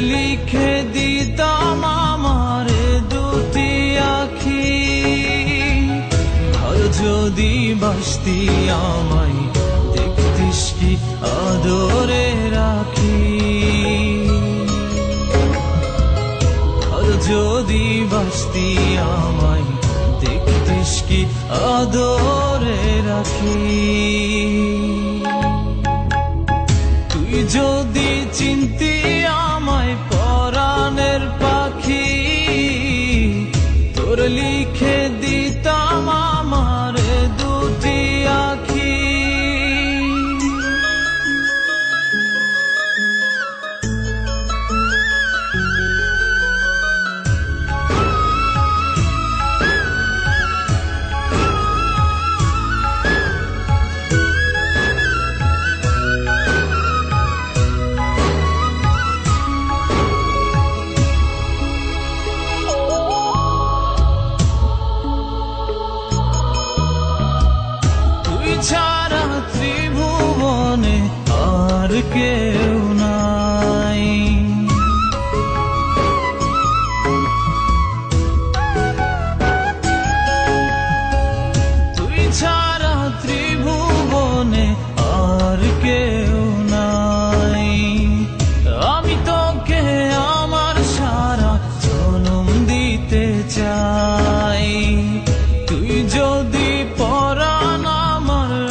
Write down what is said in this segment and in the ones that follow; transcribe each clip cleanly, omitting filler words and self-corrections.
লিখে দিতাম আমার দুটি আখি। আর যদি বাসতি আমায় দেখতিস কি আদরে রাখি। আর যদি বাসতি আমায় দেখতিস কি আদরে রাখি। তুই যদি চিনতি আমায় পরাণের পাখি, তোর লিখে দিতাম আমার দুটি আখি। ছাড়া ত্রিভুবনে আর কেউ নাই। তুই ছাড়া ত্রিভুবনে আর কেউ নাই। আমি তোকে আমার সারা জনম দিতে চাই। তুই যদি পরাণ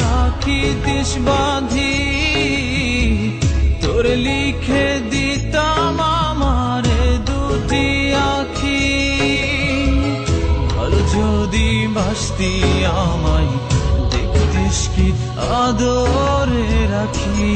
রাখিতিস বাঁধি, তোর লিখে দিতাম আমার দুটি আখি। আর যদি বাসতি আমায় দেখতিস কি আদরে রাখি।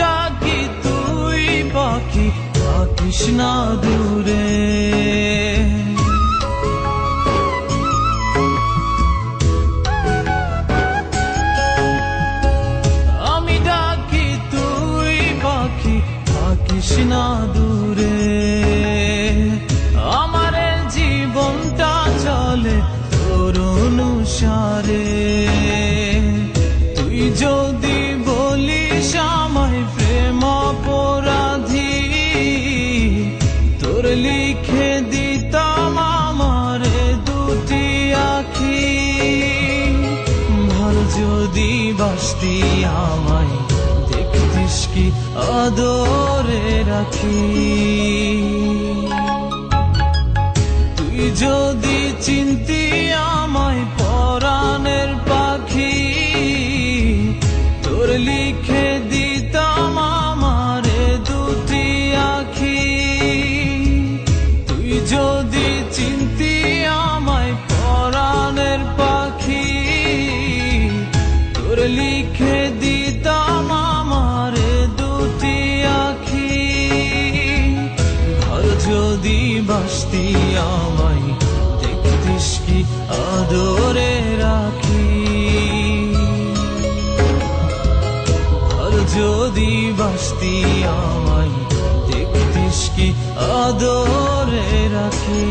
ডাকি তুই পাখি থাকিস না দূরে। আমি ডাকি তুই পাখি থাকিস না দূরে। আমার জীবনটা চলে তোর অনুসারে। তুই যদি বলিস আমায় প্রেম অপরাধী, তোর লিখে দিতাম আমার দুটি আখি। ভালো যদি বাসতি আমায় দেখতিস কি আদরে রাখি। তুই যদি চিনতি আমায় পরাণের পাখি, তোর লিখে দিতাম আমার দুটি আখি। তুই যদি চিনতি আমায় পরাণের পাখি, তোর লিখে দিতাম আমার দুটি আখি। আর যদি বাসতি আমায় দেখতিস কি আদরে রাখি। যদি বাসতি আমায় দেখতিস কি আদরে রাখি।